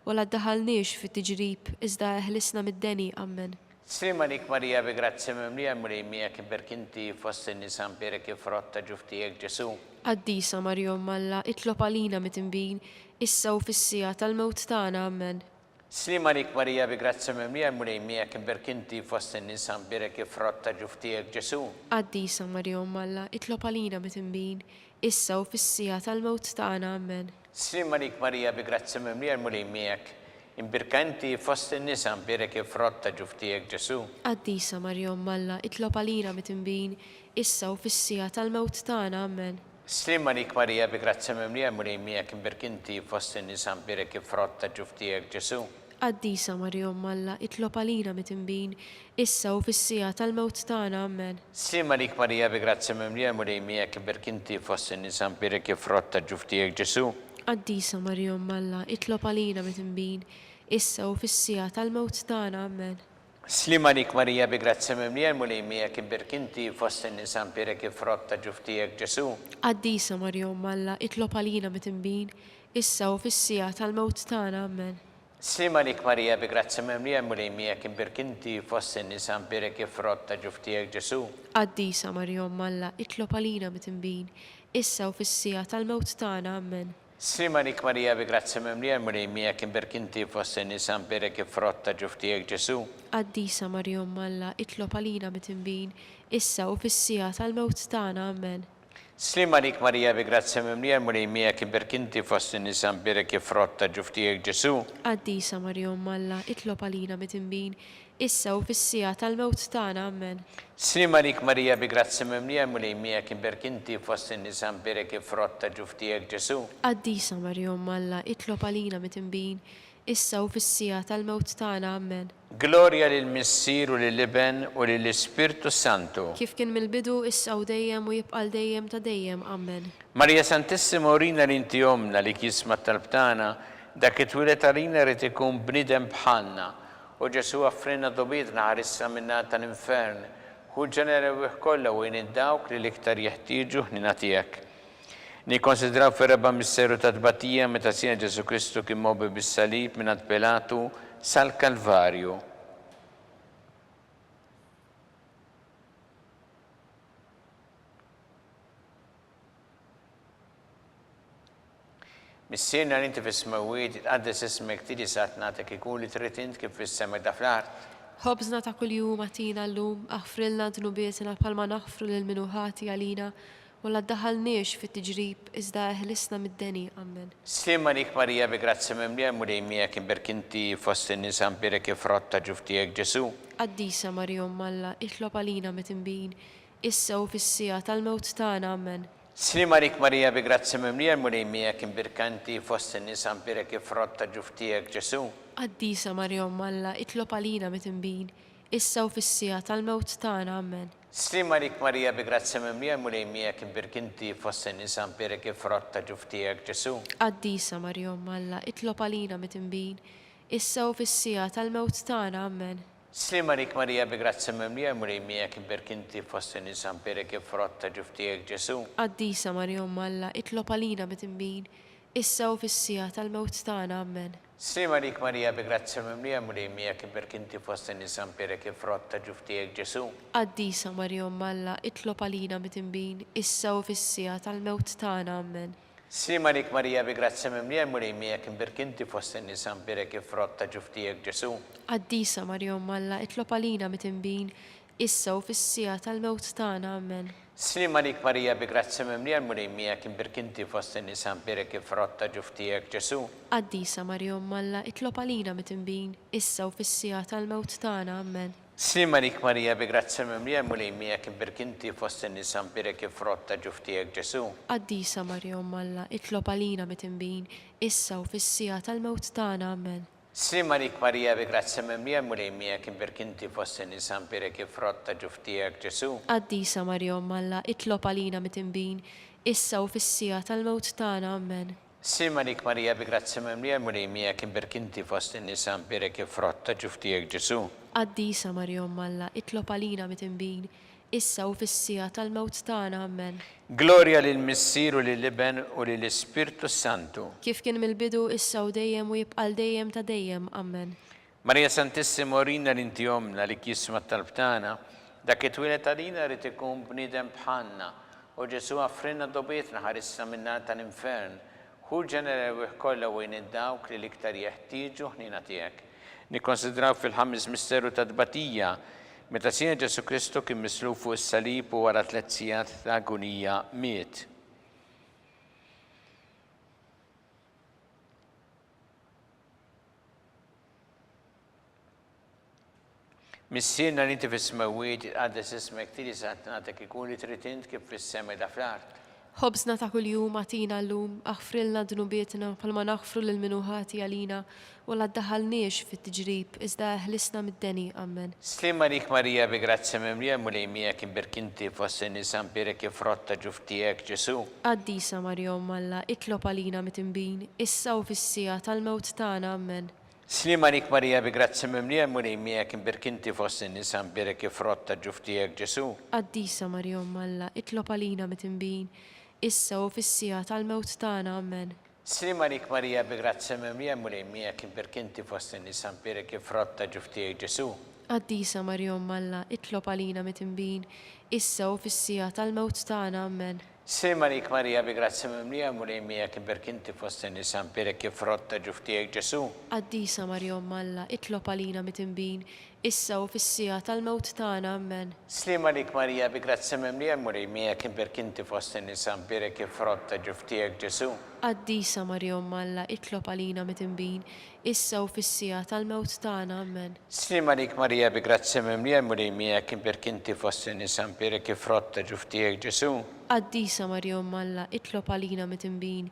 u la ddaħalniex fit-tiġrib, iżda eħlisna mid-deni. Amen. Slima lik Marija bi grazzi mimlija mulejmija kien berkinti fost in-nisa mbirek ifrotta ġuftijek Ġesu. Qaddisa Marja Umm Alla, itlob għalina mit-tinbin, issa u fis-sija tal-mewt tagħna. Amen. Slima lik Marija bi grazzi mimlija mulejmija kien berkinti fost in-nisa mbirek ifrotta ġuftijek Ġesu. Qaddisa Marja Umm Alla, itlob għalina mit-tinbin, issa u fis-sija tal-mewt tagħna. Amen. Slima lik Marija bi grazzi mimlija mulejmijak imbirkanti fost in-nisa mbirek ifrotta ġuftijek Ġesu. Qaddisa Marja Umm Alla, itlob għalina mit-tinbin, issa u fis-sija tal-mewt tagħna. Amen. Slima lik Marija bi grazzi mimlija mulejmijak imbirkinti fost in-nisa mbirek ifrotta ġuftijek Ġesu. Qaddisa Marja Umm Alla, itlob għalina mit-tinbin, issa u fis-sija tal-mewt tagħna. Amen. Slima lik Marija bi grazzi mimlija mulejmijak imbirkinti fost in-nisa mbirek ifrotta ġuftijek Ġesu. Qaddisa Marja Umm Alla, itlob għalina mit-tinbin, issa u fis-sija tal-mewt tagħna. Amen. Slima lik Marija bi grazzi mimlija mulejmijak imbirkinti fost in-nisa mbirek ifrotta ġuftijek Ġesu. Qaddisa Marja Umm Alla, itlob għalina mit-tinbin, issa u fis-sija tal-mewt tagħna. Amen. Slima lik Marija bi grazzi mimlija mulejmijak imbirkinti fost in-nisa mbirek ifrotta ġuftijek Ġesu. Qaddisa Marja Umm Alla, itlob għalina mit-tinbin, issa u fis-sija tal-mewt tagħna. Amen. Slima lik Marija bi grazzi mimlija mulejmijak imbirkinti fost in-nisa mbirek ifrotta ġuftijek Ġesu. Qaddisa Marja Umm Alla, itlob għalina mit-tinbin, issa u fis-sija tal-mewt tagħna. Amen. Slima lik Marija bi grazzi mimlija mulejmijak imbirkinti fost in-nisa mbirek ifrotta ġuftijek Ġesu. Qaddisa Marja Umm Alla, itlob għalina mit-tinbin, issa u fis-sija tal-mewt tagħna. Amen. Slima lik Marija bi grazzi mimlija mulejmijak imbirkinti fost in-nisa mbirek ifrotta ġuftijek Ġesu. Qaddisa Marja Umm Alla, itlob għalina mit-tinbin, issa u fis-sija tal-mewt tagħna. Amen. Gloria lil Missier u lil Iben u lill Ispirtu Santu. Kif kien mill-bidu issa u dejjem u jibqa' dejjem ta' dejjem. Amen. Marija Santissima Orina li inti omna li kisma talbtana dak it-twilet għalina rrid ikun bniedem bħalna u Ġesu għaffrinna dobietna ħarisna minna tal-infern. Hu ġeneru kollha u dawk li l-iktar jeħtieġu ħnina tiegħek. Nikkonsidraw fir-reba' misteru ta' tbatija meta sija Ġesu Kristu kien mobi bis-salib mingħand Pilatu sal-Kalvarju. Missierna li inti fis-smawiet tqaddes ismek tiġi sat nagħtek ikun li trid int kif fis-sema ta' fl-art. Ħobżna ta' kuljum għatina llum, aħfrilna dnubietna bħalma naħfru lil minu ħati għalina, u la ddaħħalniex fit-tiġrib iżda eħlisna mid-deni. Amen. Slima lik Marija bi grazzi mimlija mulejmija kien berkinti fost in-nies ampire kif rotta ġuftijek Ġesu. Qaddisa Marjom Malla, itlob għalina mit-imbin, issa u fis-sija tal-mewt tagħna. Amen. Slima lik Marija bi grazzi mimlija mulejmija kien berkanti fost in-nies ampire kif rotta ġuftijek Ġesu. Qaddisa Marjom Malla, itlob għalina mit-imbin, issa u fis-sija tal-mewt tagħna. Amen. Slima lik Marija bi grazzi mimlija mulejmija kien berkinti fost in-nies ampire kif rotta ġuftijek Ġesu. Qaddisa Marjom Malla, itlob għalina mit-imbin, issa u fis-sija tal-mewt tagħna. Amen. Slima lik Marija bi grazzi mimlija mulejmija kien berkinti fost in-nies ampire kif rotta ġuftijek Ġesu. Qaddisa Marjom Malla, itlob għalina mit-imbin, issa u fis-sija tal-mewt tagħna. Amen. Slima lik Marija bi grazzi mimlija mulejmija kien berkinti fost in-nies ampire kif rotta ġuftijek Ġesu. Qaddisa Marjom Malla, itlob għalina mit-imbin, issa u fis-sija tal-mewt tagħna. Amen. Slima lik Marija bi grazzi mimlija mulejmija kien berkinti fost in-nies ampire kif rotta ġuftijek Ġesu. Qaddisa Marjom Malla, itlob għalina mit-imbin, issa u fis-sija tal-mewt tagħna. Amen. Slima lik Marija bi grazzi mimlija mulejmija kien berkinti fost in-nies ampire kif rotta ġuftijek Ġesu. Qaddisa Marjom Malla, itlob għalina mit-imbin, issa u fis-sija tal-mewt tagħna. Amen. Slima lik Marija bi grazzi mimlija mulejmija kien berkinti fost in-nies ampire kif rotta ġuftijek Ġesu. Qaddisa Marjom Malla, itlob għalina mit-imbin, issa u fis-sija tal-mewt tagħna. Amen. Slima lik Marija bi grazzi mimlija mulejmija kien berkinti fost in-nies ampire kif rotta ġuftijek Ġesu. Qaddisa Marjom Malla, itlob għalina mit-imbin, issa u fis-sija tal-mewt tagħna. Amen. Slima lik Marija bi grazzi mimlija mulejmija kien berkinti fost in-nies ampire kif rotta ġuftijek Ġesu. Qaddisa Marjom Malla, itlob għalina mit-imbin, issa u fis-sija tal-mewt tagħna. Amen. Gloria lil Missier u lil Iben u lil Ispirtu Santu. Kif kien mill-bidu issa u dejjem u jibqal dejjem ta' dejjem. Amen. Marija Santissima orina li inti omna li kisma talb tagħna, dak it-twilet għalina rid ikun bniedem bħalna u Ġesu għaffrinna dobietna ħarisna minna tal-infern. Hu ġenerew kollha wejn id-dawk li l-iktar jeħtieġu ħnina tiegħek. Nikkonsidraw fil-ħames misteru ta' tbatija meta sija Ġesu Kristu kien mislub fuq is-salib u wara 3 sigħat ta' agonija miet. Missierna li inti fis-smawiet tqaddes ismek tiġi sat nagħtek ikun li trid int kif fis-sema ta' fl-art. Ħobżna ta' kuljum għatina llum, aħfrilna dnubietna bħalma naħfru lil minu ħati għalina, u la ddaħħalniex fit-tiġrib iżda eħlisna mid-deni. Amen. Slima lik Marija bi grazzi mimlija mulejmija kien berkinti fost in-nies ampire kif rotta ġuftijek Ġesu. Qaddisa Marjom Malla, itlob għalina mit-imbin, issa u fis-sija tal-mewt tagħna. Amen. Slima lik Marija bi grazzi mimlija mulejmija kien berkinti fost in-nies ampire kif rotta ġuftijek Ġesu. Qaddisa Marjom Malla, itlob għalina mit-imbin, issa u fis-sija tal-mewt tagħna. Amen. Slima lik Marija bi grazzi mimlija mulejmija kien berkinti fost in-nies ampire kif rotta ġuftijek Ġesu. Qaddisa Marjom Malla, itlob għalina mit-imbin, issa u fis-sija tal-mewt tagħna. Amen. Slima lik Marija bi grazzi mimlija mulejmija kien berkinti fost in-nies ampire kif rotta ġuftijek Ġesu. Qaddisa Marjom Malla, itlob għalina mit-imbin, issa u fis-sija tal-mewt tagħna. Amen. Slima lik Marija bi grazzi mimlija mulejmija kien berkinti fost in-nies ampire kif rotta ġuftijek Ġesu. Qaddisa Marjom Malla, itlob għalina mit-imbin, issa u fis-sija tal-mewt tagħna. Amen. Slima lik Marija bi grazzi mimlija mulejmija kien berkinti fost in-nies ampire kif rotta ġuftijek Ġesu. Qaddisa Marjom Malla, itlob għalina mit-imbin,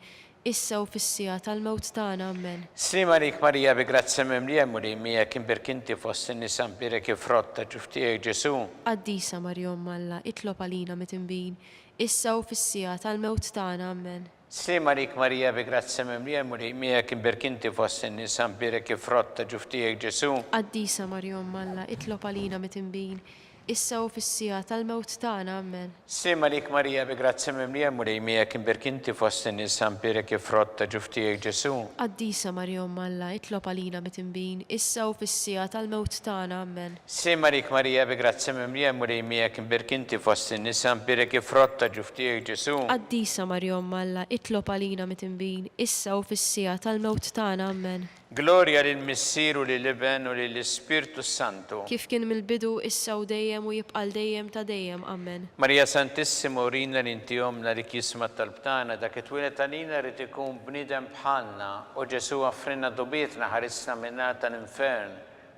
issa u fis-sija tal-mewt tagħna. Amen. Slima lik Marija bi grazzi mimlija mulejmija kien berkinti fost in-nies ampire kif rotta ġuftijek Ġesu. Qaddisa Marjom Malla, itlob għalina mit-imbin, issa u fis-sija tal-mewt tagħna. Amen. Slima lik Marija bi grazzi mimlija mulejmija kien berkinti fost in-nies ampire kif rotta ġuftijek Ġesu. Qaddisa Marjom Malla, itlob għalina mit-imbin, issa u fis-sija tal-mewt tagħna, Amen. Slima lik Marija bi grazzi mimlija mulej miegħek imberkinti fost in-nies mpirek ifrott ta' ġuf tiegħek Ġesu. Qaddisa Marja Umm Alla, itlob għalina mit-inbin, issa u fis-sija tal-mewt tagħna, Amen. Slima lik Marija bi grazzi mimlija mulej miegħek imberkinti fost in-nies mpirek ifrott ta' ġuf tiegħek Ġesu. Qaddisa Marja Umm Alla, itlob għalina mit-inbin, issa u fis-sija tal-mewt tagħna, Amen. Gloria lill-Missieru lill-Iben u lill-Ispirtu Santu. Kif kien mill-bidu issa u dejjem u jibqal dejjem ta' dejjem, Amen. Marija Santissima urina l-inti omna li kisma tal-btana dak it-twilet għalina rrid ikun bniedem bħalna u Ġesu għaffrinna dobietna ħarisna minna tal-infern.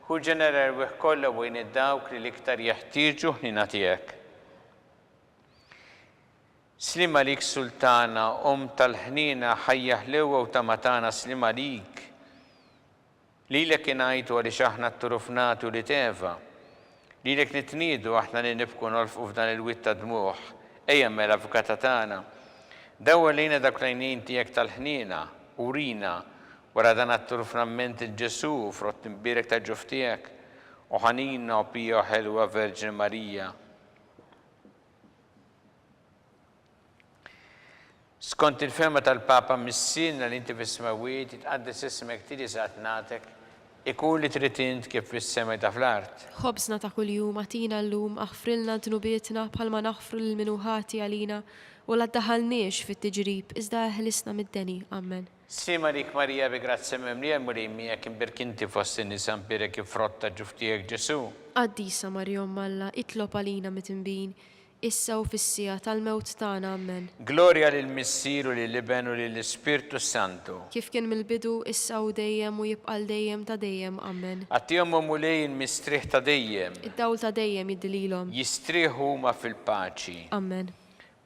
Hu ġenera rwieħ kollha bejn id-dawk li l-iktar jeħtieġu ħnina tiegħek. Slima lik Sultana, tal-ħnina ħajja ħlewa u tamatana slima lik. Lilek ingħidu għaliex aħna t-turufnatu li teva. Lilek nitniedu aħna li nibku nolfqu f'dan il-witt ta' dmuħ. Ejja mela avukata tagħna. Dawwa lejna dak l-għajnejn tiegħek tal-ħnina, urina, wara dan għat-turufnament il-Ġesu frott imbierek ta' ġuf tiegħek. U ħanina u pija ħelwa Verġin Marija. Skont il-fema tal-Papa missilna li inti fis-smawiet tqaddis ismek tili satnatek ikun li trid int kif fis-sema ta' fl-art. Ħobżna ta' kuljum atina llum aħfrilna dnubietna bħalma naħfru l-minuħati għalina u la ddaħalniex fit-tiġrib iżda ħlisna mid-deni. Amen. Sima lik Marija bi grazzi mimlija mulej miegħek imbirkinti fost in-nies mpirek ifrott ta' ġuf tiegħek Ġesu. Qaddisa Marja Umm Alla, itlob għalina mit-inbin, issa u fis-sija tal-mewt tagħna, Amen. Gloria lill-Missieru lill-Iben u lill-Ispirtu Santu. Kif kien mill-bidu issa u dejjem u jibqal dejjem ta' dejjem, Amen. Għattihom mulej il-mistrieħ ta' dejjem. Id-dawl ta' dejjem jiddililhom. Jistrieħu huma fil-paċi. Amen.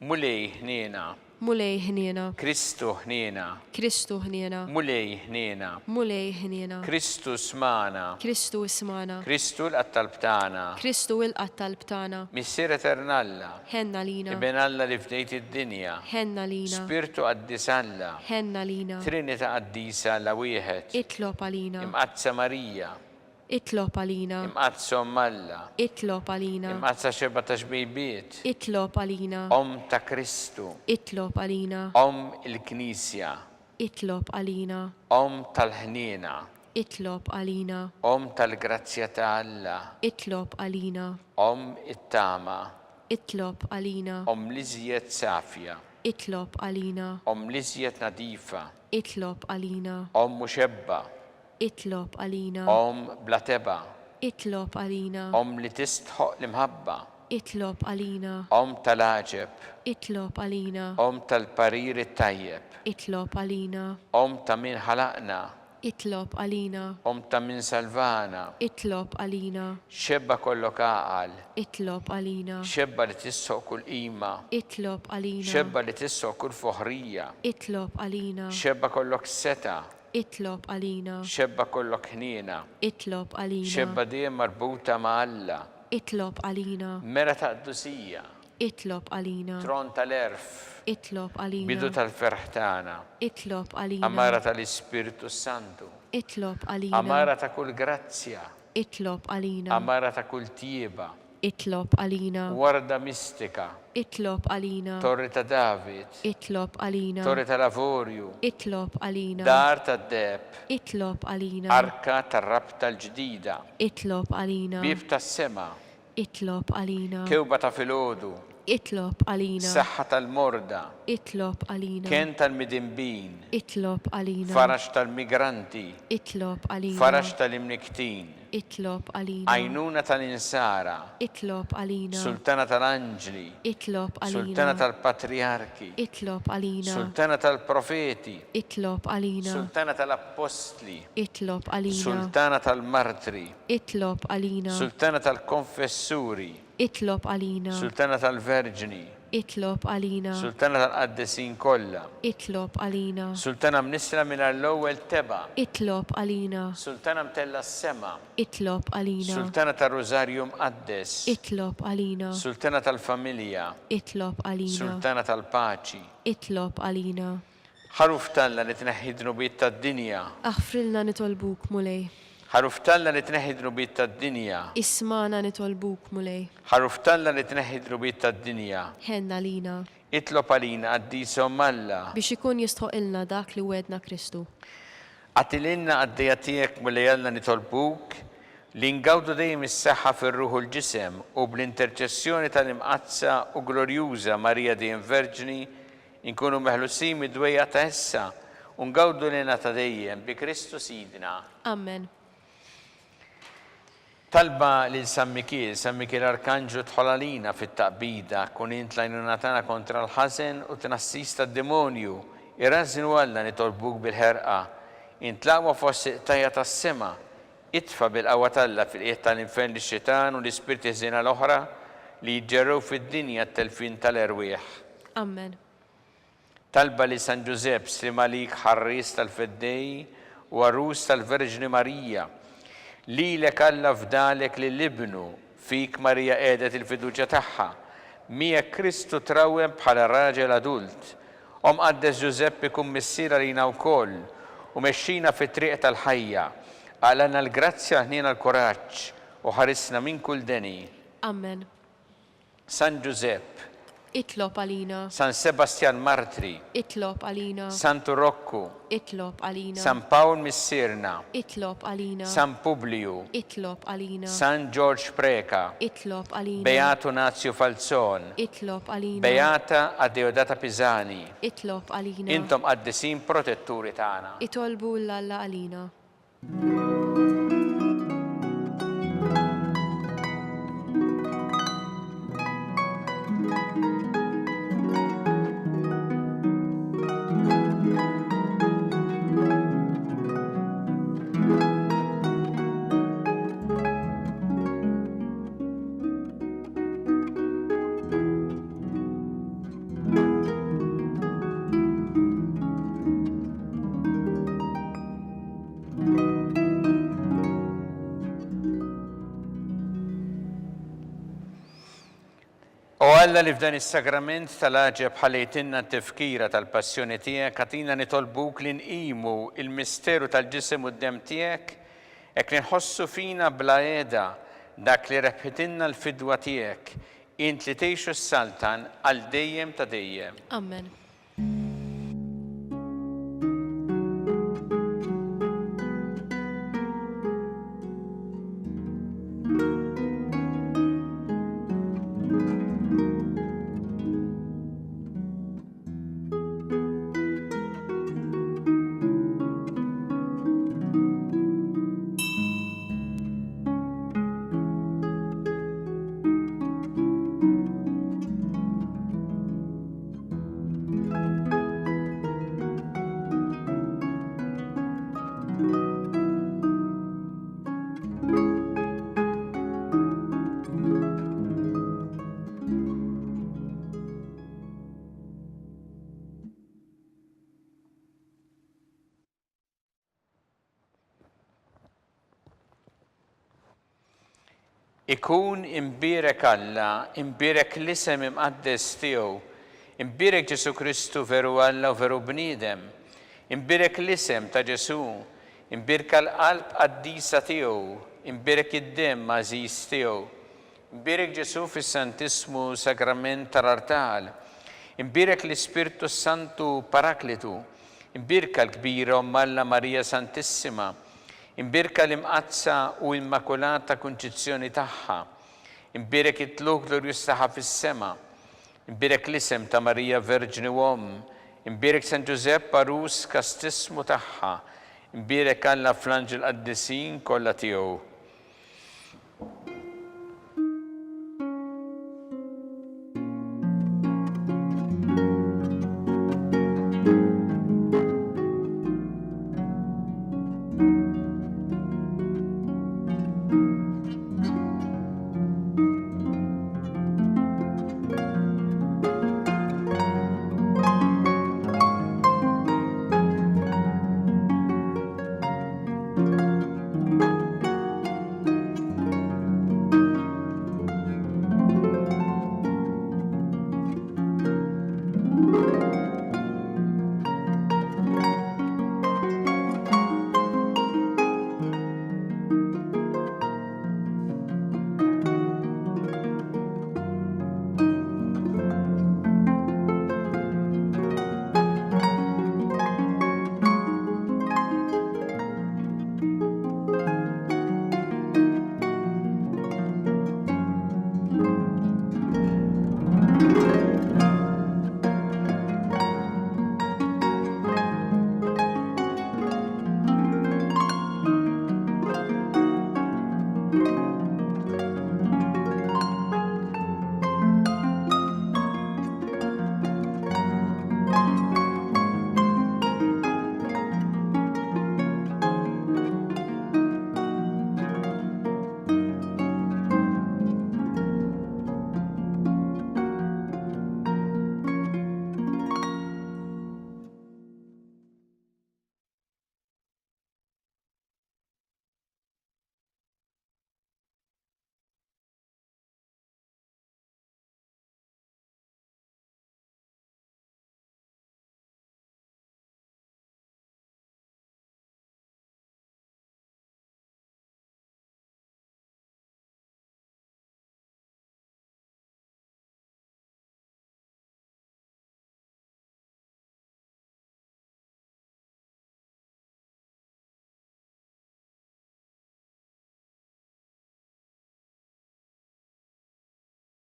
Mulej ħniena. Mulej ħniena. Kristu ħniena. Kristu ħniena. Mulej ħniena. Mulej ħniena. Kristu smana. Kristu ismana. Kristu l-qattalb tagħna. Kristu il-qattalb tagħna. Missier Eternalla. Ħenna lina. Iben Alla li fdejt id-dinja. Ħenna lina. Spirtu qaddis Alla. Ħenna lina. Trinita qaddisa Alla wieħed. Itlob għalina. Imqazza Marija. Itlob għalina. Imqazza Alla. Itlob għalina. Imqazza 17 bejbiet. Itlob għalina. Ta' Kristu. Itlob għalina. Il-Knisja. Itlob għalina. Tal-ħniena. Itlob għalina. Tal-grazzja ta' Alla. Itlob għalina. It-tama. Itlob għalina. Liżjed safja. Itlob għalina. Liżjed nadifa. Itlob għalina. Muxebba. Itlob għalina. Bla teba. Itlob għalina. Li tistħoq l-imħabba. Itlob għalina. Tal-aġeb. Itlob għalina. Tal-parir it-tajjeb. Itlob għalina. Ta' min ħalaqna. Itlob għalina. Ta' min salvana. Itlob għalina. Xebba kollok għaqal. Itlob għalina. Xebba li tissoq kull qima. Itlob għalina. Xebba li tissoq kull foħrija. Itlob għalina. Xebba kollok seta. Itlob għalina. Xebba kollok ħniena. Itlob għalina. Xebba dejjem marbuta ma' Alla. Itlob għalina. Mera ta' qdusija. Itlob għalina. Tron tal-erf. Itlob għalina. Bidu tal-ferħ tagħna. Itlob għalina. Amara tal-Ispirtu Santu. Itlob għalina. Amara ta' kull grazzja. Itlob għalina. Amara ta' kull tieba. Itlob għalina. Warda mistika. Itlob għalina. Torri ta' David. Itlob għalina. Torri ta' Lavorju. Itlob għalina. Dar ta' Deb. Itlob għalina. Arka tar-rabta l-ġdida. Itlob għalina. Bib tas-sema. Itlob għalina. Kewba ta' filgħodu. Itlob għalina. Saħħa tal-morda. Itlob għalina. Ken tal-midinbin. Itlob għalina. Farax tal-migranti. Itlob għalina. Farax tal-imniktin. Itlob għalina. Għajnuna tal-insara. Itlob għalina. Sultana tal-anġli. Itlob għalina. Sultana tal-patriarki. Itlob għalina. Sultana tal-profeti. Itlob għalina. Sultana tal-apostli. Itlob għalina. Sultana tal-martri. Itlob għalina. Sultana tal-konfessuri. Itlob għalina. Sultana tal-verġni. Itlob għalina. Sultana tal-qaddesin kollha. Itlob għalina. Sultana mnisra minn l-ewwel teba. Itlob għalina. Sultana mtella s-sema. Itlob għalina. Sultana tal-Rożarju mqaddes. Itlob għalina. Sultana tal-familja. Itlob għalina. Sultana tal-paċi. Itlob għalina. Ħaruf talla li tneħħi dnubiet tad-dinja. Aħfrilna nitolbuk mulej. ħaruftalla li tneħħi dnubiet tad-dinja. Ismana nitolbuk mulej. ħaruftalla li tneħħi dnubiet tad-dinja. Ħenna lina. Itlob għalina għaddisom Alla. Biex ikun jistħoqilna dak li wedna Kristu. Għatilinna għaddejja tiegħek mulej Alla nitolbuk li ngawdu dejjem is-saħħa fir-ruħ u l-ġisem u bl-interċessjoni tal-imqazza u glorjuża Marija dejjem Verġni inkunu meħlusin mid-dwejja ta' issa u ngawdu lilna ta' dejjem bi Kristu Sidna. Amen. Talba lil San Mikil Arkanġu tħolalina fit-taqbida kun int lajnuna tagħna kontra l-ħażen u tnassis tad-demonju. Irrażinu Alla nitolbuk bil-ħerqa. Intlaqwa fost iqtajja tas-sema. Itfa bil-qawwa talla fil-qiegħ tal-infern lix-xitan u l-ispirti ħżiena l-oħra li jġerrew fid-dinja t-telfin tal-erwieħ. Amen. Talba li San Ġusepp Slimalik ħarris tal-Feddej u għarrus tal-Verġni Marija. Lilek Alla fdalek li libnu fik Marija qiegħdet il-fiduċja tagħha. Miegħek Kristu trawwem bħala raġel adult. Qaddes Ġusepp ikun missiera lina wkoll u mexxina fit-triq tal-ħajja. Għalana l-grazzja ħnina l-koraġġ u ħarisna minn kull deni. Amen. San Ġusepp. Itlob għalina. San Sebastian Martri. Itlob għalina. San Turokku. Itlob għalina. San Paul Missirna. Itlob għalina. San Publiu. Itlob għalina. San George Preka. Itlob għalina. Beato Nazio Falzon. Itlob għalina. Beata Adeodata Pisani. Itlob għalina. Intom qaddisin protetturi tagħna. Itolbu l-Alla għalina. Alla li f'dan is-sagrament tal-għaġeb ħalejtinna t-tifkira tal-passjoni tiegħek għatina nitolbuk li nqimu il-misteru tal-ġisem u d-dem tiegħek hekk li nħossu fina bla qiegħda dak li rebħitilna l-fidwa tiegħek int li tgħixu s-saltan għal dejjem ta' dejjem. Amen. Ikun imbirek Alla, imbirek l-isem imqaddes tiegħu, imbirek Ġesu Kristu veru Alla u veru bniedem, imbirek l-isem ta' Ġesu, imbirka l-qalb qaddisa tiegħu, imbirek id-dem għażiż tiegħu, imbirek Ġesu fis-Santismu Sagrament tal-Artal, imbirek l-Ispirtu Santu Paraklitu, imbirka l-kbira Alla Marija Santissima, imbirka l-imqazza u immakulata kunċizzjoni tagħha, imbirek it-tluk glorjuż tagħha fis-sema, imbirek l-isem ta' Marija Verġni Om, imbirek San Ġusepp Arus kastismu tagħha, imbirek Alla fl-anġel qaddisin kollha tiegħu.